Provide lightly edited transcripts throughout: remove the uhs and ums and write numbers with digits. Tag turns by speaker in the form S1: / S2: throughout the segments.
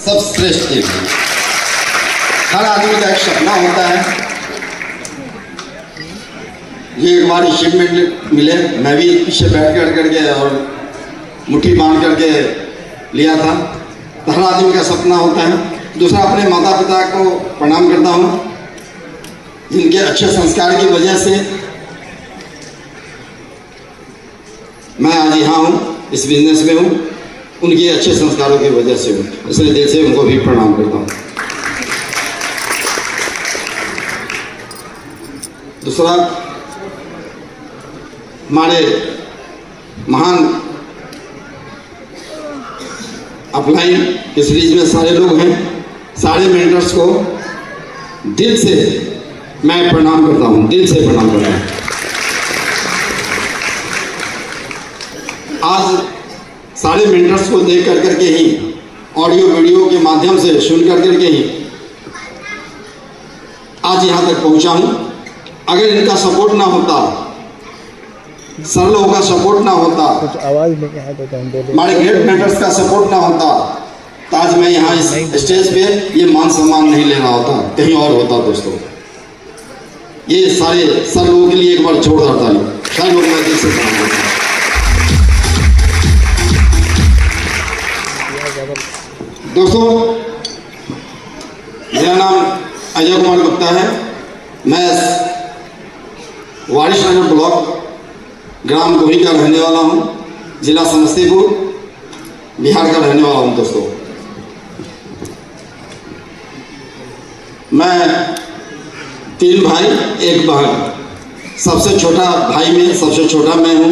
S1: सब श्रेष्ठ थे। हर आदमी का एक सपना होता है। ये एक बार अचीवमेंट मिले, मैं भी पीछे बैठ करके और मुट्ठी बांध करके लिया था। तो हर आदमी का सपना होता है। दूसरा, अपने माता पिता को प्रणाम करता हूँ, जिनके अच्छे संस्कार की वजह से मैं आज यहाँ हूँ, इस बिजनेस में हूँ। उनके अच्छे संस्कारों की वजह से हूँ, इसलिए दिल से उनको भी प्रणाम करता हूँ। दूसरा, हमारे महान अपलाइन के सीरीज में सारे लोग हैं, सारे मेंटर्स को दिल से मैं प्रणाम करता हूँ, दिल से प्रणाम करता हूँ। आज सारे मेंटर्स को देख करके ही, ऑडियो वीडियो के माध्यम से सुन करके ही आज यहाँ तक पहुँचा हूँ। अगर इनका सपोर्ट ना होता, सर लोगों का सपोर्ट ना होता,
S2: आवाज में क्या है तो
S1: हमारे ग्रेट मेंटर्स का सपोर्ट ना होता, तो आज मैं यहाँ इस स्टेज पे ये मान सम्मान नहीं ले रहा होता, कहीं और होता। दोस्तों, ये सारे सर लोगों के लिए एक बार जोरदार ताली। सारे लोग मैं दिल से प्रणाम करता हूं। दोस्तों, मेरा नाम अजय कुमार गुप्ता है। मैं वारिसनगर ब्लॉक ग्राम गोही का रहने वाला हूँ, जिला समस्तीपुर, बिहार का रहने वाला हूँ। दोस्तों, मैं 3 भाई 1 बहन, सबसे छोटा भाई में सबसे छोटा मैं हूँ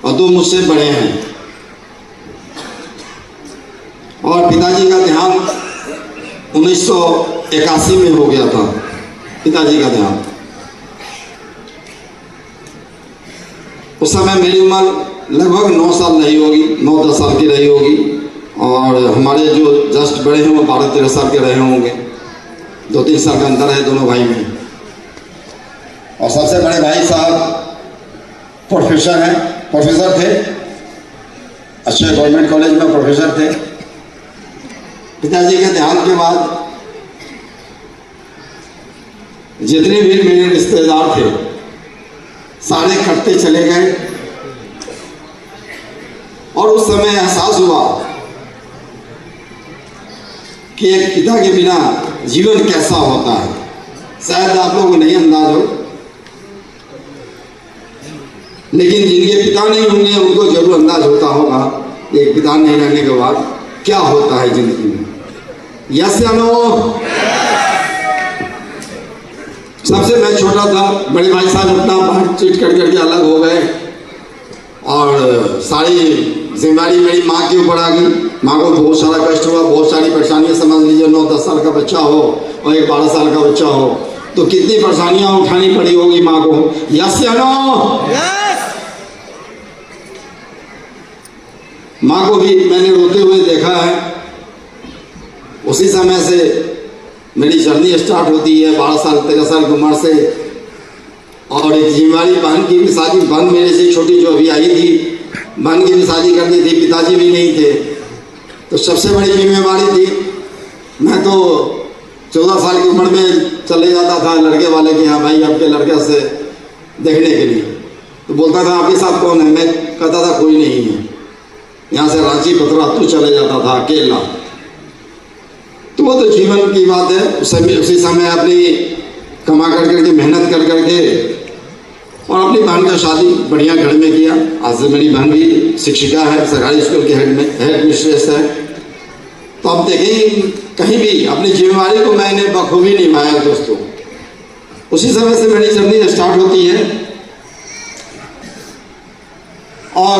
S1: और 2 मुझसे बड़े हैं। और पिताजी का देहांत 1981 में हो गया था, पिताजी का देहांत। उस समय मेरी उम्र लगभग 9 साल रही होगी, 9-10 साल की रही होगी। और हमारे जो जस्ट बड़े हैं वो 12-13 साल के रहे होंगे। 2-3 साल का अंतर है दोनों भाई में। और सबसे बड़े भाई साहब प्रोफेसर हैं, प्रोफेसर थे, अच्छे गवर्नमेंट कॉलेज में प्रोफेसर थे। पिताजी के देहांत के बाद जितने भी मेरे रिश्तेदार थे सारे कटते चले गए। और उस समय एहसास हुआ कि एक पिता के बिना जीवन कैसा होता है। शायद आप लोगों को नहीं अंदाज हो, लेकिन जिनके पिता नहीं होंगे उनको जरूर अंदाज होता होगा एक पिता नहीं रहने के बाद क्या होता है जिंदगी में। यस या नो? सबसे मैं छोटा था, बड़े भाई साहब अपना बातचीत करके अलग हो गए और सारी जिम्मेदारी मेरी माँ के ऊपर आ गई। माँ को बहुत सारा कष्ट हुआ, बहुत सारी परेशानियाँ। समझ लीजिए 9-10 साल का बच्चा हो और एक 12 साल का बच्चा हो तो कितनी परेशानियाँ उठानी पड़ी होगी माँ को। यस या नो? माँ को भी मैंने रोते हुए देखा है। उसी समय से मेरी जर्नी स्टार्ट होती है 12-13 साल की उम्र से। और एक जिम्मेवारी, बहन की भी शादी, बहन मेरे से छोटी जो अभी आई थी, बहन की भी शादी करनी थी, पिताजी भी नहीं थे, तो सबसे बड़ी जिम्मेवारी थी। मैं तो 14 साल की उम्र में चले जाता था लड़के वाले के यहाँ, भाई आपके लड़के से देखने के लिए। तो बोलता था आपके साथ कौन है? मैं कहता था कोई नहीं है। यहाँ से रांची पथरातू चले जाता था अकेला। तो वो तो जीवन की बात है। उसी समय अपनी कमा करके मेहनत करके और अपनी बहन का शादी बढ़िया घर में किया। आज से मेरी बहन भी शिक्षिका है, सरकारी स्कूल के हेड मिस्ट्रेस है। तो अब देखें, कहीं भी अपनी जिम्मेवारी को मैंने बखूबी निभाया। दोस्तों, उसी समय से मेरी जर्नी स्टार्ट होती है और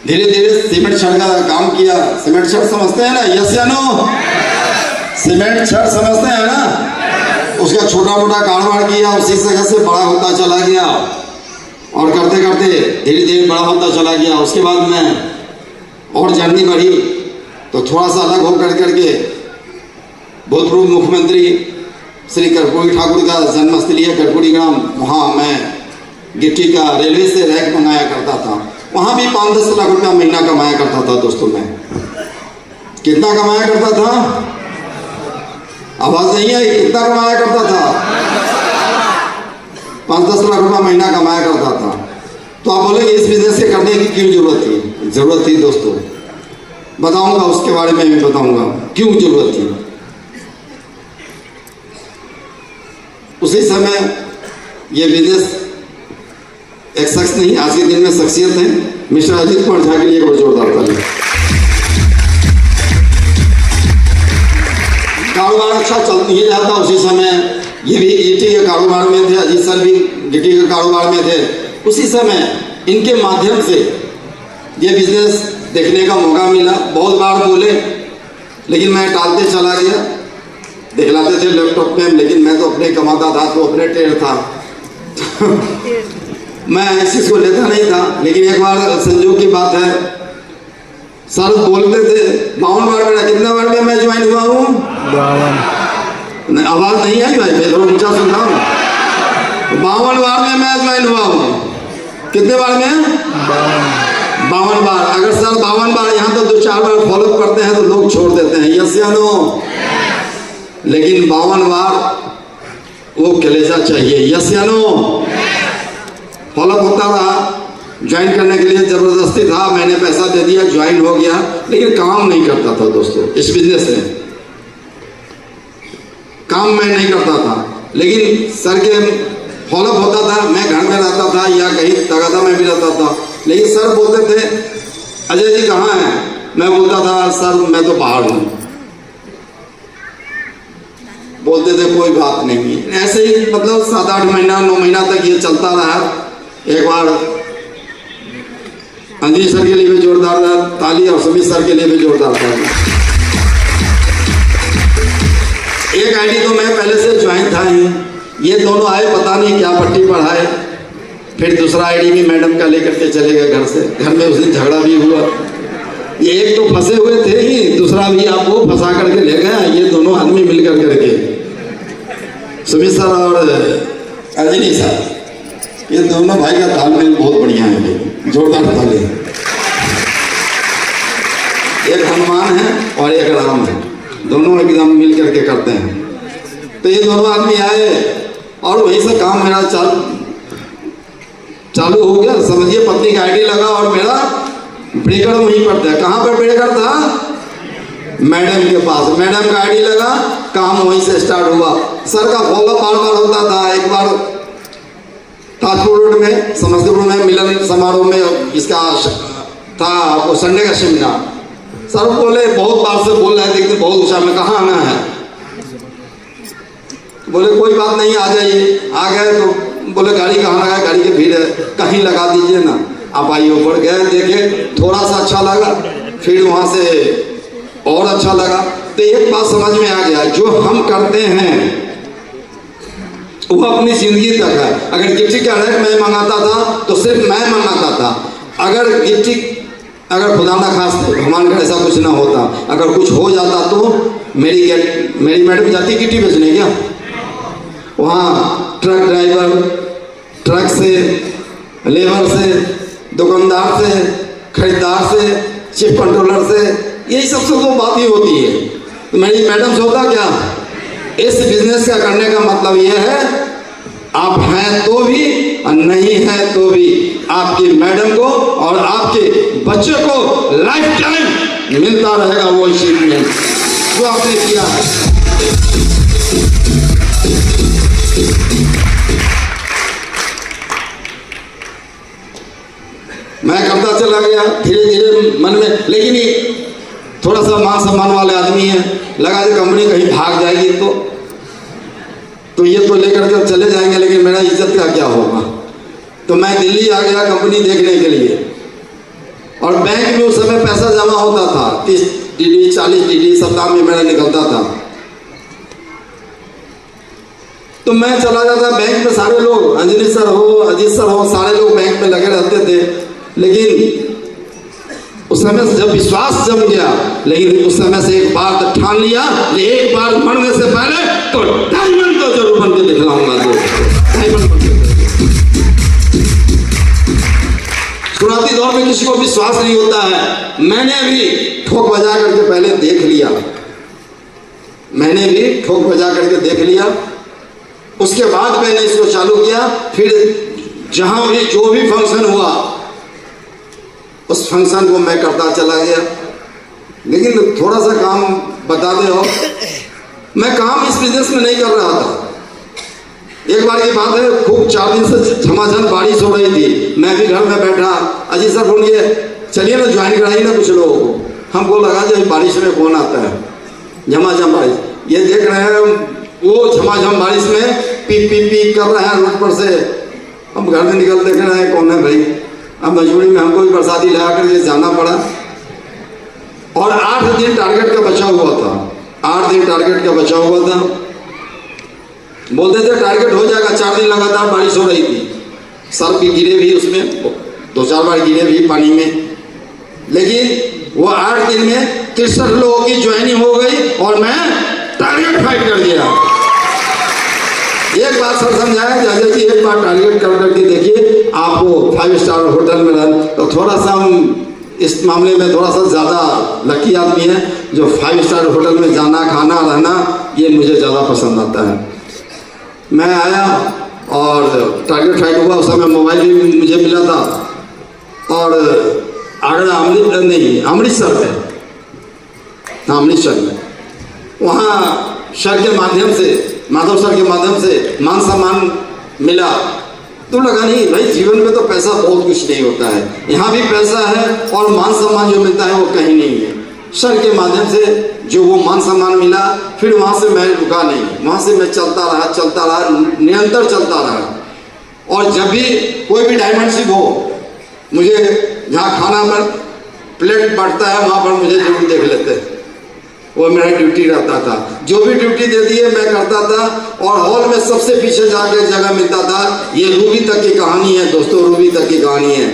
S1: धीरे धीरे सीमेंट छड़ का काम किया। सीमेंट छड़ समझते हैं ना? यस या नो? सीमेंट छड़ समझते हैं ना? उसका छोटा मोटा कारोबार किया, उसी जगह से बड़ा होता चला गया और करते करते धीरे धीरे बड़ा होता चला गया। उसके बाद मैं और जर्नी बढ़ी तो थोड़ा सा अलग होकर करके भूतपूर्व मुख्यमंत्री श्री कर्पूरी ठाकुर का जन्मस्थली है कर्पूरी ग्राम, वहाँ मैं गिट्टी का रेलवे से रैक मंगाया करता था। वहाँ भी 5-10 लाख रुपया महीना कमाया करता था। दोस्तों, मैं कितना कमाया करता था? आवाज नहीं आई, कितना कमाया करता था? 5-10 लाख रुपया महीना कमाया करता था। तो आप बोलेंगे इस बिजनेस के करने की क्यों जरूरत थी? जरूरत थी दोस्तों, बताऊंगा, उसके बारे में भी बताऊंगा क्यों जरूरत थी। उसी समय ये बिजनेस एक शख्स नहीं, आज के दिन में शख्सियत है, मिस्टर अजीत कुमार झा के लिए एक जोरदार ताली। कारोबार अच्छा चल नहीं जाता उसी समय, ये भी गिट्टी के कारोबार में थे, अजीत सर भी गिट्टी के कारोबार में थे। उसी समय इनके माध्यम से ये बिजनेस देखने का मौका मिला। बहुत बार बोले लेकिन मैं टालते चला गया, दिखलाते थे लैपटॉप में, लेकिन मैं तो अपने कमाता था, तो अपने टेढ़ था मैं इस चीज़ को लेता नहीं था। लेकिन एक बार संजोग की बात है, सर बोलते थे 52 बार मेरा, कितना बार में मैं ज्वाइन हुआ हूँ? 52। आवाज़ नहीं आई भाई, मैं थोड़ा ऊंचा सुन रहा हूँ। 52 बार में मैं ज्वाइन हुआ हूँ। कितने बार में? 52 बार। अगर सर 52 बार यहाँ तो 2-4 बार फॉलो करते हैं तो लोग छोड़ देते हैं, यस या नो? लेकिन 52 बार वो कलेजा चाहिए, यस या नो? फॉलो होता रहा, ज्वाइन करने के लिए जबरदस्ती था, मैंने पैसा दे दिया, ज्वाइन हो गया, लेकिन काम नहीं करता था दोस्तों। इस बिजनेस में काम मैं नहीं करता था, लेकिन सर के फॉलो होता था। मैं घर में रहता था या कहीं तगादा में भी रहता था, लेकिन सर बोलते थे अजय जी कहाँ हैं? मैं बोलता था सर मैं तो बाहर हूँ। बोलते थे कोई बात नहीं। ऐसे ही मतलब 7-8 महीना 9 महीना तक ये चलता रहा। एक बार अंजलि सर के लिए भी जोरदार ताली और सुमित सर के लिए भी जोरदार ताली। एक आईडी तो मैं पहले से ज्वाइन था ही, ये दोनों आए, पता नहीं क्या पट्टी पढ़ाए, फिर दूसरा आईडी भी मैडम का लेकर के चले गए घर से। घर में उस दिन झगड़ा भी हुआ, ये एक तो फंसे हुए थे ही, दूसरा भी आपको फंसा करके ले गया। ये दोनों आदमी मिलकर करके, सुमित सर और अंजलि सर, ये दोनों भाई का तालमेल बहुत बढ़िया है, जोरदार ताली। एक हनुमान है और एक राम है, दोनों एकदम मिल करके करते हैं। तो ये दोनों आदमी आए और वहीं से काम मेरा चालू हो गया। समझिए पत्नी का आईडी लगा और मेरा ब्रेकर वहीं पर था। कहाँ पर ब्रेकर था? मैडम के पास। मैडम का आईडी लगा, काम वहीं से स्टार्ट हुआ। सर का फॉलो बार बार होता था। एक बार ताजपुर रोड में, समस्तीपुर में मिलन समारोह में इसका था, वो संडे का सेमिनार। सर बोले, बहुत बार से बोल रहे थे, बहुत ऊंचा में कहाँ आना है? बोले कोई बात नहीं, आ जाइए। आ गए तो बोले गाड़ी कहाँ लगा? गाड़ी के भीड़ है, कहीं लगा दीजिए ना। आप आइए। ऊपर गए, देखे, थोड़ा सा अच्छा लगा, फिर वहाँ से और अच्छा लगा। तो एक बात समझ में आ गया, जो हम करते हैं वो अपनी जिंदगी तक है। अगर गिट्टी का रेट मैं मंगाता था तो सिर्फ मैं मंगाता था। अगर गिट्टी, अगर खुदा ना खास्ते भगवान का ऐसा कुछ ना होता, अगर कुछ हो जाता तो मेरी मैडम जाती गिट्टी बेचने क्या? वहाँ ट्रक ड्राइवर, ट्रक से, लेबर से, दुकानदार से, खरीदार से, चिप कंट्रोलर से, यही सबसे तो बात ही होती है। तो मेरी मैडम से होता क्या? इस बिजनेस का करने का मतलब यह है, आप हैं तो भी और नहीं है तो भी आपकी मैडम को और आपके बच्चे को लाइफ टाइम मिलता रहेगा वो अचीवमेंट जो आपने किया है। मैं करता चला गया धीरे धीरे मन में, लेकिन ये थोड़ा सा मान सम्मान वाले आदमी है, लगा कि कंपनी कहीं भाग जाएगी तो ये तो लेकर के चले जाएंगे, लेकिन मेरा इज्जत का क्या होगा। तो मैं दिल्ली आ गया कंपनी देखने के लिए, और बैंक में उस समय पैसा जमा होता था, 30 DD 40 DD सप्ताह में मेरा निकलता था। तो मैं चला जाता बैंक में, सारे लोग, अंजलि सर हो, अजीत सर हो, सारे लोग बैंक में लगे रहते थे। लेकिन उस समय जब विश्वास जम गया, लेकिन उस समय से एक बार ठान लिया, एक बार मरने से पहले तो डायमंड तो जरूर बन के दिखलाऊंगा। डायमंड बन के। शुरुआती दौर में किसी को विश्वास नहीं होता है। मैंने भी ठोक बजा करके पहले देख लिया, मैंने भी ठोक बजा करके देख लिया। उसके बाद मैंने इसको चालू किया। फिर जहां भी जो भी फंक्शन हुआ उस फंक्शन को मैं करता चला गया। लेकिन थोड़ा सा काम बता दे, और मैं काम इस बिजनेस में नहीं कर रहा था। एक बार की बात है, खूब 4 दिन से झमाझम बारिश हो रही थी। मैं भी घर में बैठा, अजीत सर फोन किए, चलिए ना ज्वाइन कराइए ना कुछ लोगों को। हमको लगा जब बारिश में कौन आता है, झमाझम बारिश। ये देख रहे हैं वो झमाझम बारिश में पी पी पी कर रहे हैं रोड पर से। हम घर में निकल देख रहे हैं कौन है भाई। अब मजबूरी में हमको भी बरसाती लगा कर ये जाना पड़ा। और 8 दिन टारगेट का बचा हुआ था, 8 दिन टारगेट का बचा हुआ था। बोलते थे टारगेट हो जाएगा। 4 दिन लगातार बारिश हो रही थी, सर भी गिरे भी उसमें, 2-4 बार गिरे भी पानी में। लेकिन वो 8 दिन में 63 लोगों की ज्वाइनिंग हो गई और मैं टारगेट फाइट कर दिया। एक बात सर समझाया जैसे कि एक बार टारगेट कर करके देखिए, आपको 5 स्टार होटल में रह तो थोड़ा सा हम इस मामले में थोड़ा सा ज़्यादा लकी आदमी है। जो 5 स्टार होटल में जाना, खाना, रहना, ये मुझे ज़्यादा पसंद आता है। मैं आया और टारगेट फाइट हुआ। उस समय मोबाइल भी मुझे मिला था। और आगरा अमृतसर में, हाँ अमृतसर में, वहाँ सर के माध्यम से, माधव सर के माध्यम से मान सम्मान मिला। तो लगा नहीं भाई, जीवन में तो पैसा बहुत कुछ नहीं होता है, यहाँ भी पैसा है और मान सम्मान जो मिलता है वो कहीं नहीं है। सर के माध्यम से जो वो मान सम्मान मिला, फिर वहाँ से मैं रुका नहीं, वहाँ से मैं चलता रहा, निरंतर चलता रहा। और जब भी कोई भी डायमंड शिप हो, मुझे जहाँ खाना पर प्लेट बढ़ता है वहाँ पर मुझे जरूर देख लेते हैं। वो मेरा ड्यूटी रहता था, जो भी ड्यूटी दे दिए मैं करता था। और हॉल में सबसे पीछे जाके जगह मिलता था। ये रूबी तक की कहानी है दोस्तों, रूबी तक की कहानी है।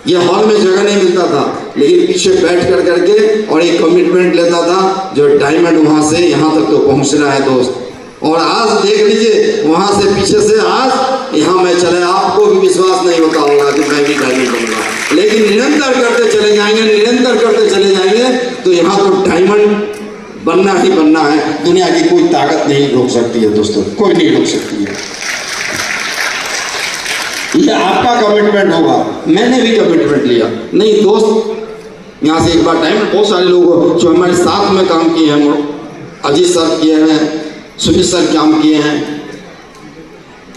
S1: ये हॉल में जगह नहीं मिलता था, लेकिन पीछे बैठ कर करके और एक कमिटमेंट लेता था जो डायमंड वहाँ से यहाँ तक तो पहुँचना है दोस्त। और आज देख लीजिए, वहाँ से पीछे से आज यहाँ मैं चले। आपको भी विश्वास नहीं होता होगा कि मैं भी डायमंड बनूंगा, लेकिन निरंतर करते चले जाएंगे, निरंतर करते चले जाएंगे तो यहाँ तो डायमंड बनना ही बनना है। दुनिया की कोई ताकत नहीं रोक सकती है दोस्तों, कोई नहीं रोक सकती है। ये आपका कमिटमेंट होगा। मैंने भी कमिटमेंट लिया। नहीं दोस्त, यहाँ से एक बार डायमंड बहुत सारे लोग जो हमारे साथ में काम किए हैं, अजीत सर किए हैं, सुमित सर काम किए हैं,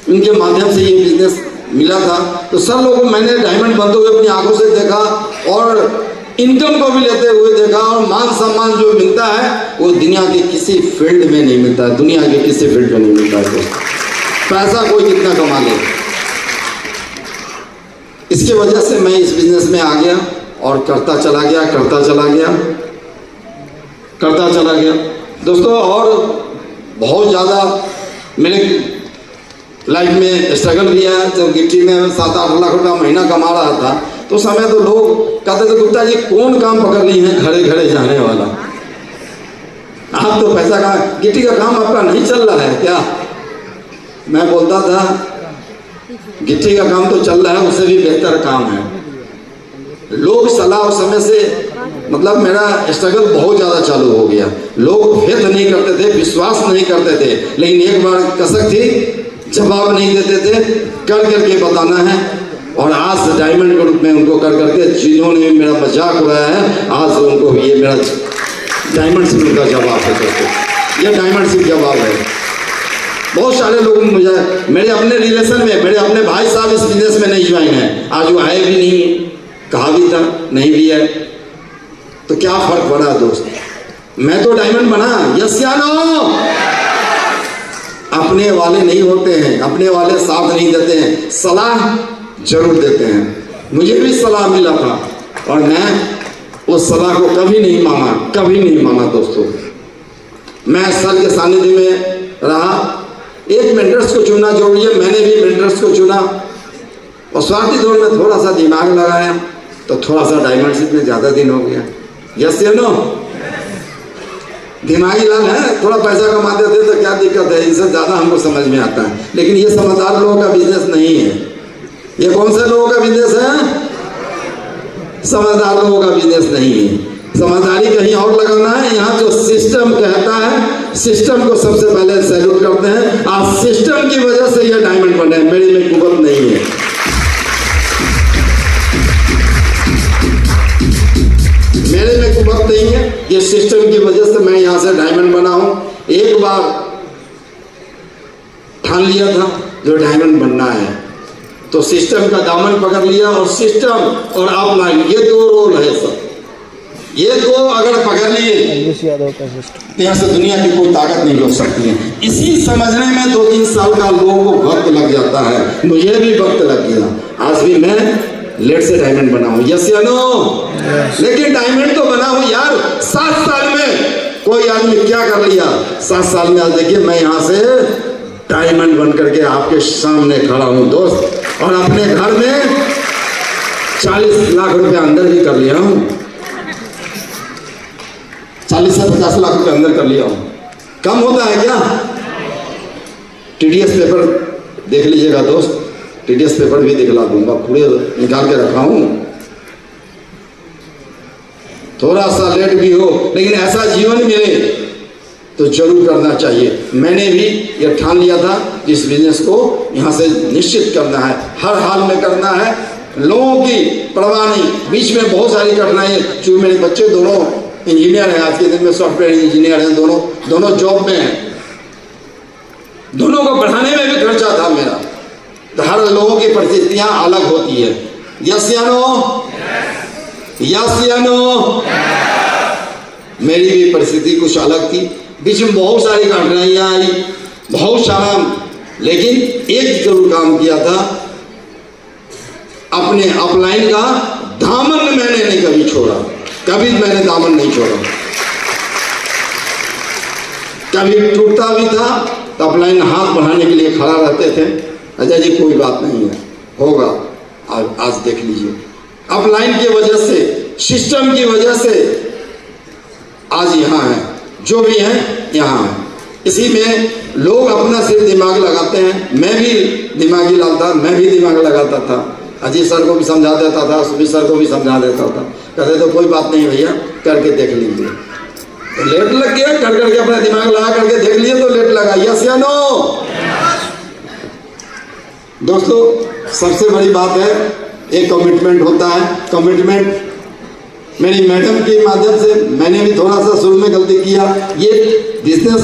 S1: उनके माध्यम से ये बिजनेस मिला था। तो सर लोगों को मैंने डायमंड बनते हुए अपनी आंखों से देखा और इनकम को भी लेते हुए देखा। और मान सम्मान जो मिलता है वो दुनिया के किसी फील्ड में नहीं मिलता है, दुनिया के किसी फील्ड में नहीं मिलता है। पैसा कोई कितना कमा ले। इसकी वजह से मैं इस बिजनेस में आ गया और करता चला गया, करता चला गया, करता चला गया दोस्तों। और बहुत ज़्यादा मेरे लाइफ में स्ट्रगल भी है। जब गिट्टी में 7-8 लाख रुपया महीना कमा रहा था तो समय तो लोग कहते थे गुप्ता जी कौन काम पकड़ ली है घरे घरे जाने वाला, आप तो पैसा का गिट्टी का काम आपका नहीं चल रहा है क्या। मैं बोलता था गिट्टी का काम तो चल रहा है, उससे भी बेहतर काम है। लोग सलाह उस समय से मतलब मेरा स्ट्रगल बहुत ज़्यादा चालू हो गया। लोग भेद नहीं करते थे, विश्वास नहीं करते थे, लेकिन एक बार कसक थी, जवाब नहीं देते थे, कर करके बताना है। और आज डायमंड के रूप में उनको कर करके जिन्होंने मेरा मजाक उड़ाया है, आज उनको ये मेरा डायमंड शिप का जवाब है दोस्तों, ये डायमंड शिप जवाब है। बहुत सारे लोग मुझे मेरे अपने रिलेशन में, मेरे अपने भाई साहब इस बिजनेस में नहीं ज्वाइन है, आज वो आए भी नहीं है, कहा भी था नहीं भी है, तो क्या फर्क पड़ा दोस्त। मैं तो डायमंड बना, यस या नो। अपने वाले नहीं होते हैं, अपने वाले साथ नहीं देते हैं, सलाह जरूर देते हैं। मुझे भी सलाह मिला था और मैं उस सलाह को कभी नहीं माना, कभी नहीं माना दोस्तों। मैं सर के सानिध्य में रहा। एक मेंटर्स को चुनना जरूरी है, मैंने भी मेंटर्स को चुना और स्वार्थी दौर में थोड़ा सा दिमाग लगाया तो थोड़ा सा डायमंड शिप में ज़्यादा दिन हो गया। यस या नो। दिमागी लाल है, थोड़ा पैसा कमाते थे तो क्या दिक्कत है, इनसे ज़्यादा हमको समझ में आता है। लेकिन ये समझदार लोगों का बिजनेस नहीं है। ये कौन से लोगों का बिजनेस है? समझदार लोगों का बिजनेस नहीं है। समझदारी कहीं और लगाना है। यहाँ जो सिस्टम कहता है, सिस्टम को सबसे पहले सैल्यूट करते हैं। आज सिस्टम की वजह से यह डायमंड बने, मेरी में कुवत नहीं है। मेरे में कुवत नहीं है, ये सिस्टम की वजह से मैं यहाँ से डायमंड बना हूँ। एक बार ठान लिया था जो डायमंड बनना है, तो सिस्टम का दामन पकड़ लिया, और सिस्टम और अपलाइन ये दो रोल है सब, ये दो अगर पकड़ लिए तो यहाँ से दुनिया की कोई ताकत नहीं रोक सकती है। इसी समझने में 2-3 साल का लोगों को वक्त लग जाता है, मुझे भी वक्त लग गया। आज भी मैं लेट से डायमंड बना हूँ, यस या नो? लेकिन डायमंड तो बना हूँ यार। 7 साल में कोई आदमी क्या कर लिया, 7 साल में आज देखिए मैं यहाँ से डायमंड बन करके आपके सामने खड़ा हूँ दोस्त, और अपने घर में 40 लाख रुपए अंदर भी कर लिया हूँ, 40 से 50 लाख रुपए अंदर कर लिया हूँ। कम होता है क्या? TDS पेपर देख लीजिएगा दोस्त, TDS पेपर भी दिखला दूंगा, पूरे निकाल के रखा हूँ। थोड़ा सा लेट भी हो, लेकिन ऐसा जीवन मिले तो जरूर करना चाहिए। मैंने भी ये ठान लिया था, जिस बिजनेस को यहाँ से निश्चित करना है, हर हाल में करना है, लोगों की परवाह नहीं। बीच में बहुत सारी कठिनाई, चूंकि मेरे बच्चे दोनों इंजीनियर हैं, आज के दिन में सॉफ्टवेयर इंजीनियर हैं, दोनों जॉब में हैं, दोनों को पढ़ाने में भी खर्चा था मेरा। तो हर लोगों की परिस्थितियां अलग होती है, यस या नो? यस या नो? मेरी भी परिस्थिति कुछ अलग थी, बीच में बहुत सारी कठिनाइयां आई, बहुत सारा, लेकिन एक जरूर काम किया था, अपने अपलाइन का दामन मैंने नहीं कभी छोड़ा, कभी मैंने दामन नहीं छोड़ा। कभी टूटता भी था तो अपलाइन हाथ बढ़ाने के लिए खड़ा रहते थे, अजय जी कोई बात नहीं है, होगा। आज देख लीजिए, अपलाइन की वजह से, सिस्टम की वजह से आज यहाँ है, जो भी है यहाँ है। इसी में लोग अपना सिर्फ दिमाग लगाते हैं, मैं भी दिमागी लाता, मैं भी दिमाग लगाता था, अजीत सर को भी समझा देता था, सुमित सर को भी समझा देता था, कहते तो कोई बात नहीं भैया, करके देख लीजिए। तो लेट लग गया, कर करके अपना दिमाग लगा करके देख लिए तो लेट लगा, यस या नो? दोस्तों सबसे बड़ी बात है, एक कमिटमेंट होता है। कमिटमेंट मेरी मैडम के माध्यम से, मैंने भी थोड़ा सा शुरू में गलती किया। ये बिजनेस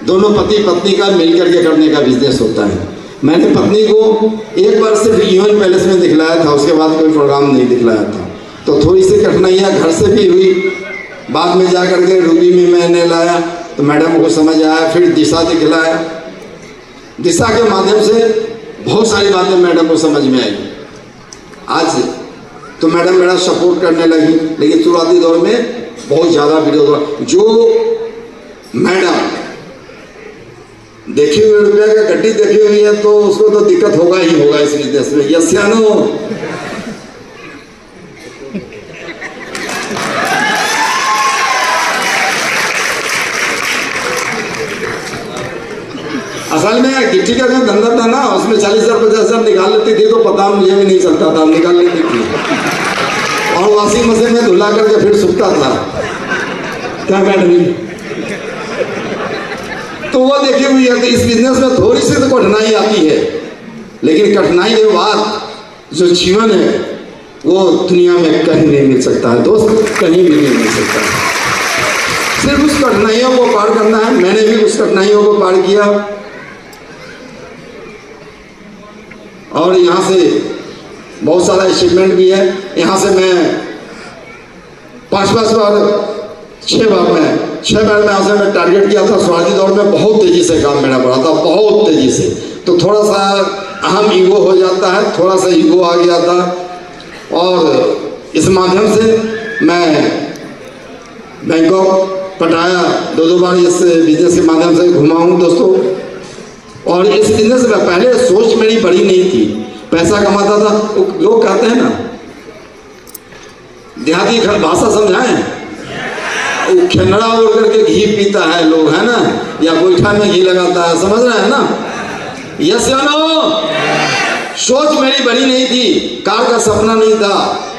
S1: दोनों पति पत्नी का मिलकर के करने का बिजनेस होता है। मैंने पत्नी को एक बार सिर्फ यूएन पैलेस में दिखलाया था, उसके बाद कोई प्रोग्राम नहीं दिखलाया था, तो थोड़ी सी कठिनाइयाँ घर से भी हुई। बाद में जा करके रूबी में मैंने लाया तो मैडम को समझ आया, फिर दिशा दिखलाया, दिशा के माध्यम से बहुत सारी बातें मैडम को समझ में आई। आज तो मैडम मेरा सपोर्ट करने लगी, लेकिन शुरुआती दौर में बहुत ज़्यादा विरोध हुआ। जो मैडम देखी हुई रुपया का गड्डी देखी हुई है तो उसको तो दिक्कत होगा ही होगा इस बिजनेस में, यस या नो? असल में गिट्टी का जो धंधा था ना, उसमें 40,000 50,000 निकाल लेती थी तो पता मुझे भी नहीं चलता था, निकाल लेती थी, और वॉशिंग मशीन में धुला करके फिर सूखता था। क्या मैडम? तो वो देखी हुई है। तो इस बिजनेस में थोड़ी सी तो कठिनाई आती है, लेकिन कठिनाई के बाद जो जीवन है वो दुनिया में कहीं नहीं मिल सकता है दोस्त, कहीं भी नहीं मिल सकता है। सिर्फ उस कठिनाइयों को पार करना है। मैंने भी उस कठिनाइयों को पार किया, और यहाँ से बहुत सारा अचीवमेंट भी है। यहाँ से मैं 5 बार 6 बार में 6 बार में यहाँ से मैं टारगेट किया था। शुरुआती दौर में बहुत तेजी से काम मेरा बढ़ा था, बहुत तेजी से, तो थोड़ा सा अहम ईगो हो जाता है, थोड़ा सा ईगो आ गया था। और इस माध्यम से मैं बैंकॉक, पटाया 2 बार इस बिजनेस के माध्यम से घुमा हूँ दोस्तों। और इस बिजनेस में पहले सोच मेरी बड़ी नहीं थी, पैसा कमाता था। लोग कहते हैं ना, देहाती भाषा समझाएं, खेनड़ा उड़ करके घी पीता है लोग, है ना, या गोईठा में घी लगाता है, समझ रहे हैं ना? यस या नो? सोच मेरी बड़ी नहीं थी, कार का सपना नहीं था,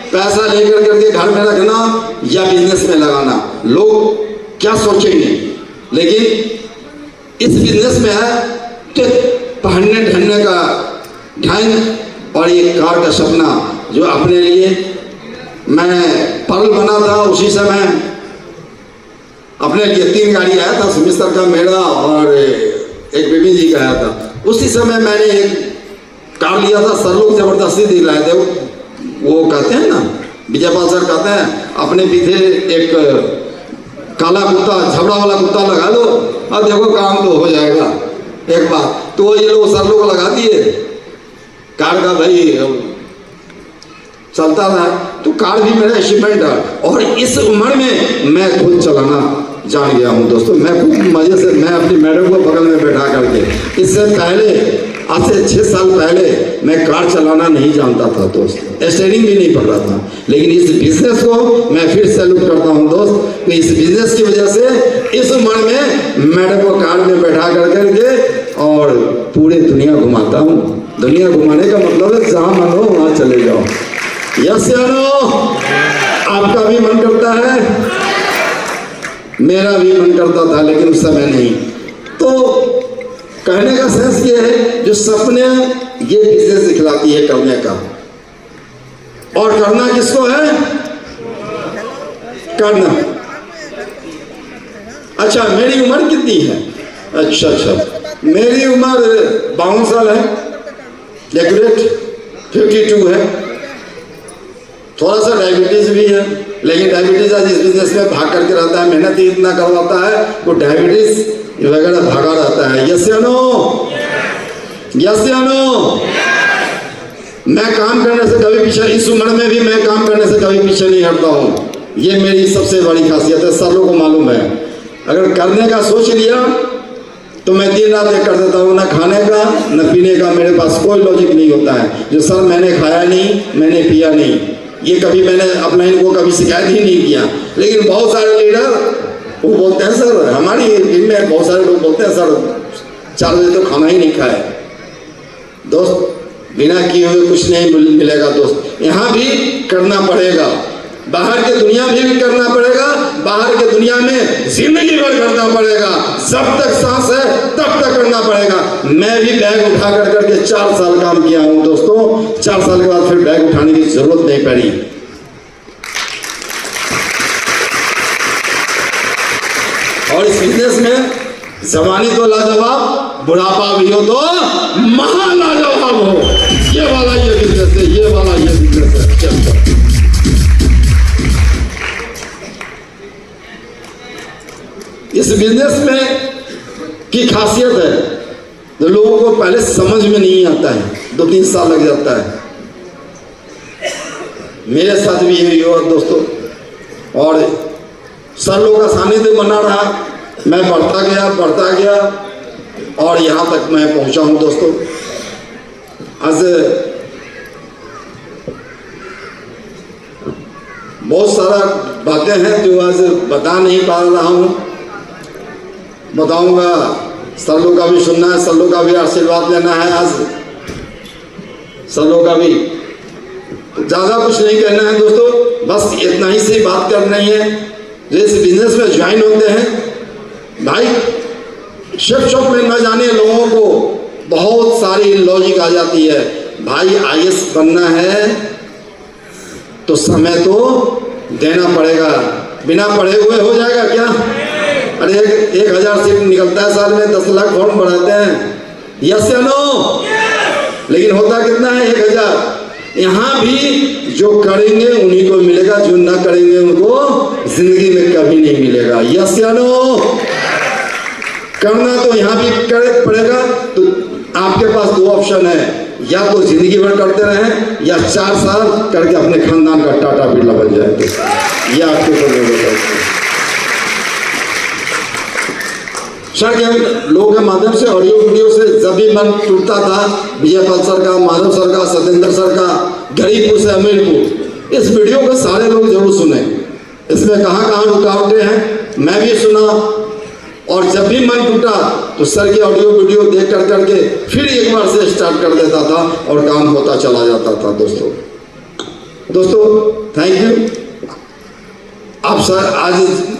S1: पैसा लेकर करके घर में रखना या बिजनेस में लगाना, लोग क्या सोचेंगे। लेकिन इस बिजनेस में है तो पहनने ढलने का ढंग और ये कार का सपना जो अपने लिए मैं पल बना था, उसी समय अपने लिए 3 गाड़ी आया था, सुमिस्तर का, मेरा और एक बेबी जी का आया था। उसी समय मैंने एक कार लिया था, सर लोग जबरदस्ती दिलाए थे। वो कहते हैं ना, विजयपाल सर कहते हैं अपने पीछे एक काला कुत्ता, झबड़ा वाला कुत्ता लगा दो और देखो काम तो हो जाएगा एक बार। तो ये लोग सर लोग लगा दिए कार का, भाई चलता रहा। तो कार भी मेरा अचीवमेंट है और इस उम्र में मैं खुद चलाना जान गया हूँ दोस्तों। मैं खूब मजे से, मैं अपनी मैडम को बगल में बैठा करके, इससे पहले आज से 6 साल पहले मैं कार चलाना नहीं जानता था दोस्त, स्टीयरिंग भी नहीं पकड़ा था। लेकिन इस बिजनेस को मैं फिर सैल्यूट करता हूँ दोस्त कि इस बिजनेस की वजह से इस उम्र में मैडम को कार में बैठा कर करके और पूरे दुनिया घुमाता हूँ। दुनिया घुमाने का मतलब है जहाँ मन हो वहाँ चले जाओ। यस या नो? आपका भी मन करता है, मेरा भी मन करता था, लेकिन उस समय नहीं। तो कहने का सेंस ये है, जो सपने ये बिजनेस दिखलाती है करने का, और करना किसको है? करना। अच्छा, मेरी उम्र कितनी है? अच्छा, मेरी उम्र 52 साल है, एक्यूरेट 52 है। थोड़ा सा डायबिटीज भी है, लेकिन डायबिटीज आज इस बिजनेस में भाग करके रहता है, मेहनत ही इतना करवाता है, वो डायबिटीज वगैरह भागा रहता है। यस या नो? यस या नो? मैं काम करने से कभी पीछे, इस उम्र में भी मैं काम करने से कभी पीछे नहीं हटता हूँ। ये मेरी सबसे बड़ी खासियत है, सब लोगों को मालूम है। अगर करने का सोच लिया तो मैं दिन रात एक कर देता हूँ, ना खाने का न पीने का मेरे पास कोई लॉजिक नहीं होता है। जो सर मैंने खाया नहीं, मैंने पिया नहीं, ये कभी मैंने अपना इनको कभी शिकायत ही नहीं किया। लेकिन बहुत सारे लीडर वो बोलते हैं सर, हमारी टीम में बहुत सारे लोग बोलते हैं सर 4 बजे तो खाना ही नहीं खाए। दोस्त, बिना किए हुए कुछ नहीं मिलेगा दोस्त। यहाँ भी करना पड़ेगा, बाहर के दुनिया में भी करना पड़ेगा, बाहर के दुनिया में जिंदगी भर करना पड़ेगा। जब तक सांस है तब तक करना पड़ेगा। मैं भी बैग उठा कर करके 4 साल काम किया हूँ दोस्तों। 4 साल के बाद फिर बैग उठाने की जरूरत नहीं पड़ी। और इस बिजनेस में जवानी तो लाजवाब, बुढ़ापा भी हो तो महालाजवाब हो। ये वाला ये बिजनेस है, ये वाला ये बिजनेस है। चलता इस बिजनेस में की खासियत है जो लोगों को पहले समझ में नहीं आता है, 2-3 साल लग जाता है। मेरे साथ भी यही हुआ दोस्तों। और सर लोगों का सानिध्य बना रहा, मैं बढ़ता गया और यहाँ तक मैं पहुँचा हूँ दोस्तों। आज बहुत सारा बातें हैं जो आज बता नहीं पा रहा हूँ, बताऊंगा। सर लोग का भी सुनना है, सर लोग का भी आशीर्वाद लेना है। आज सर लोग का भी ज़्यादा कुछ नहीं कहना है दोस्तों, बस इतना ही सी बात करनी है। जो इस बिजनेस में ज्वाइन होते हैं भाई, शॉप में न जाने लोगों को बहुत सारी लॉजिक आ जाती है। भाई IAS बनना है तो समय तो देना पड़ेगा, बिना पढ़े हुए हो जाएगा क्या? अरे 1000 सीट निकलता है साल में, 10 लाख फॉर्म बढ़ाते हैं। यस या नो? लेकिन होता कितना है? 1000। यहाँ भी जो करेंगे उन्हीं को मिलेगा, जो ना करेंगे उनको जिंदगी में कभी नहीं मिलेगा। यस या नो? करना तो यहाँ भी करे पड़ेगा। तो आपके पास 2 ऑप्शन है, या तो जिंदगी भर करते रहें या 4 साल करके अपने खानदान का टाटा बिरला बन जाए। तो यह आपके ऊपर निर्भर करता है। सर के लोगों के माध्यम से, ऑडियो वीडियो से जब भी मन टूटता था, विजयपाल सर का, माधव सर का, सत्येंद्र सर का, गरीबपुर से अमीरपुर, इस वीडियो को सारे लोग जरूर सुने। इसमें कहाँ रुकावटें हैं मैं भी सुना, और जब भी मन टूटा तो सर की ऑडियो वीडियो देख कर करके फिर एक बार से स्टार्ट कर देता था और काम होता चला जाता था दोस्तों। दोस्तों थैंक यू। आप सर आज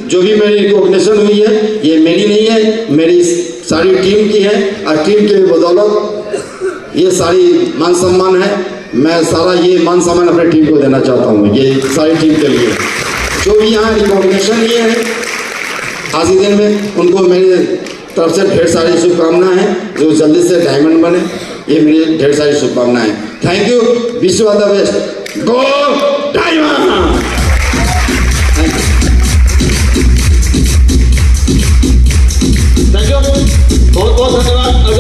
S1: जो भी मेरी रिकॉग्निशन हुई है ये मेरी नहीं है, मेरी सारी टीम की है और टीम की बदौलत ये सारी मान सम्मान है। मैं सारा ये मान सम्मान अपनी टीम को देना चाहता हूँ, ये सारी टीम के लिए जो भी यहाँ रिकॉग्निशन लिए है आज ही दिन में, उनको मेरी तरफ से ढेर सारी शुभकामनाएं हैं। जो जल्दी से डायमंड बने ये मेरी ढेर सारी शुभकामनाएं। Thank you, wish you all the best. Go